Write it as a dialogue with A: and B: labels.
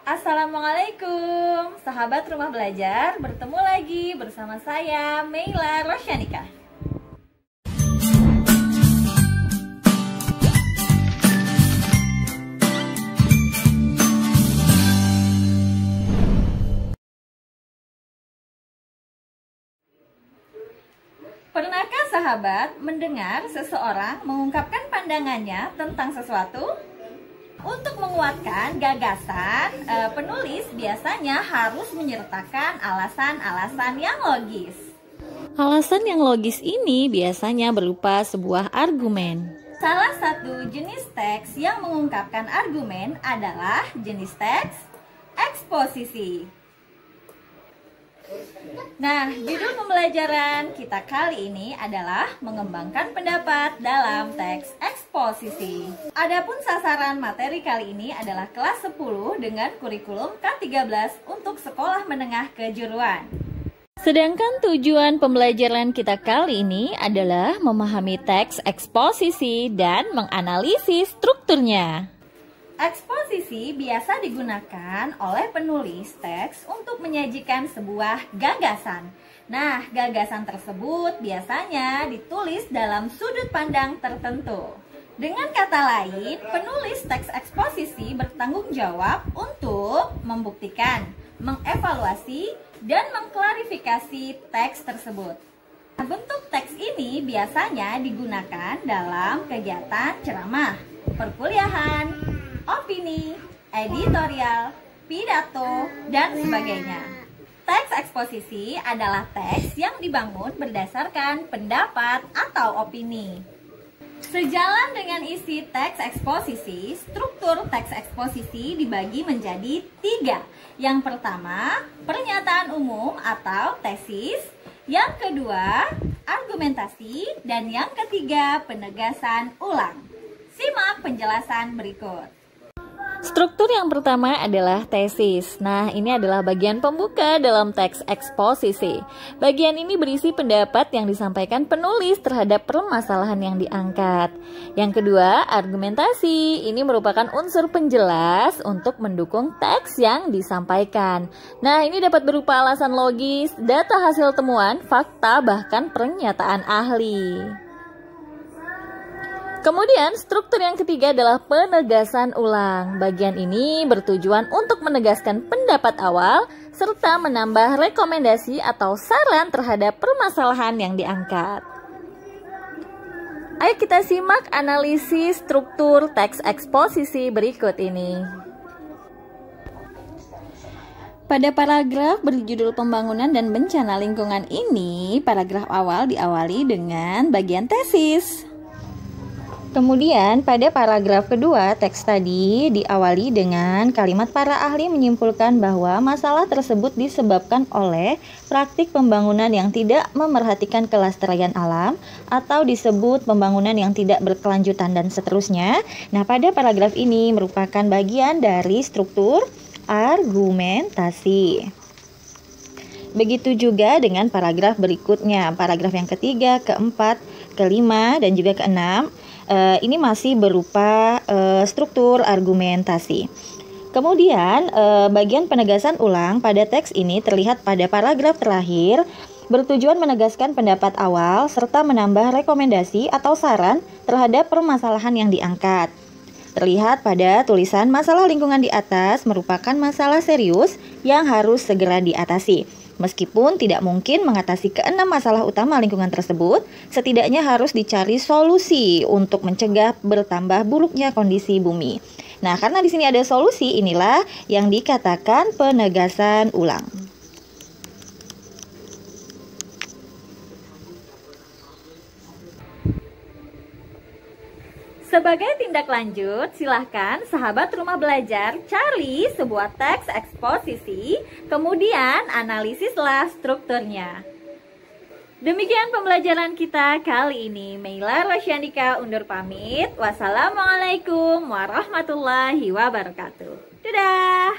A: Assalamualaikum, sahabat rumah belajar, bertemu lagi bersama saya Meila Rosyanika. Pernahkah sahabat mendengar seseorang mengungkapkan pandangannya tentang sesuatu? Untuk menguatkan gagasan, penulis biasanya harus menyertakan alasan-alasan yang logis.
B: Alasan yang logis ini biasanya berupa sebuah argumen.
A: Salah satu jenis teks yang mengungkapkan argumen adalah jenis teks eksposisi. Nah, judul pembelajaran kita kali ini adalah mengembangkan pendapat dalam teks eksposisi. Adapun sasaran materi kali ini adalah kelas 10 dengan kurikulum K13 untuk sekolah menengah kejuruan.
B: Sedangkan tujuan pembelajaran kita kali ini adalah memahami teks eksposisi dan menganalisis strukturnya.
A: Eksposisi biasa digunakan oleh penulis teks untuk menyajikan sebuah gagasan. Nah, gagasan tersebut biasanya ditulis dalam sudut pandang tertentu. Dengan kata lain, penulis teks eksposisi bertanggung jawab untuk membuktikan, mengevaluasi, dan mengklarifikasi teks tersebut. Bentuk teks ini biasanya digunakan dalam kegiatan ceramah, perkuliahan, opini, editorial, pidato, dan sebagainya. Teks eksposisi adalah teks yang dibangun berdasarkan pendapat atau opini. Sejalan dengan isi teks eksposisi, struktur teks eksposisi dibagi menjadi 3. Yang pertama, pernyataan umum atau tesis. Yang kedua, argumentasi. Dan yang ketiga, penegasan ulang. Simak penjelasan berikut.
B: Struktur yang pertama adalah tesis. Nah, ini adalah bagian pembuka dalam teks eksposisi. Bagian ini berisi pendapat yang disampaikan penulis terhadap permasalahan yang diangkat. Yang kedua, argumentasi. Ini merupakan unsur penjelas untuk mendukung teks yang disampaikan. Nah, ini dapat berupa alasan logis, data hasil temuan, fakta, bahkan pernyataan ahli. Kemudian struktur yang ketiga adalah penegasan ulang. Bagian ini bertujuan untuk menegaskan pendapat awal serta menambah rekomendasi atau saran terhadap permasalahan yang diangkat. Ayo kita simak analisis struktur teks eksposisi berikut ini. Pada paragraf berjudul pembangunan dan bencana lingkungan ini, paragraf awal diawali dengan bagian tesis. Kemudian pada paragraf kedua teks tadi diawali dengan kalimat para ahli menyimpulkan bahwa masalah tersebut disebabkan oleh praktik pembangunan yang tidak memerhatikan kelestarian alam atau disebut pembangunan yang tidak berkelanjutan dan seterusnya. Nah, pada paragraf ini merupakan bagian dari struktur argumentasi. Begitu juga dengan paragraf berikutnya, paragraf yang ketiga, keempat, kelima, dan juga keenam. Ini masih berupa struktur argumentasi. Kemudian bagian penegasan ulang pada teks ini terlihat pada paragraf terakhir, bertujuan menegaskan pendapat awal serta menambah rekomendasi atau saran terhadap permasalahan yang diangkat. Terlihat pada tulisan masalah lingkungan di atas merupakan masalah serius yang harus segera diatasi. Meskipun tidak mungkin mengatasi keenam masalah utama lingkungan tersebut, setidaknya harus dicari solusi untuk mencegah bertambah buruknya kondisi bumi. Nah, karena di sini ada solusi, inilah yang dikatakan penegasan ulang.
A: Sebagai tindak lanjut, silahkan sahabat rumah belajar cari sebuah teks eksposisi, kemudian analisislah strukturnya. Demikian pembelajaran kita kali ini. Meila Rosyanika undur pamit. Wassalamualaikum warahmatullahi wabarakatuh. Dadah!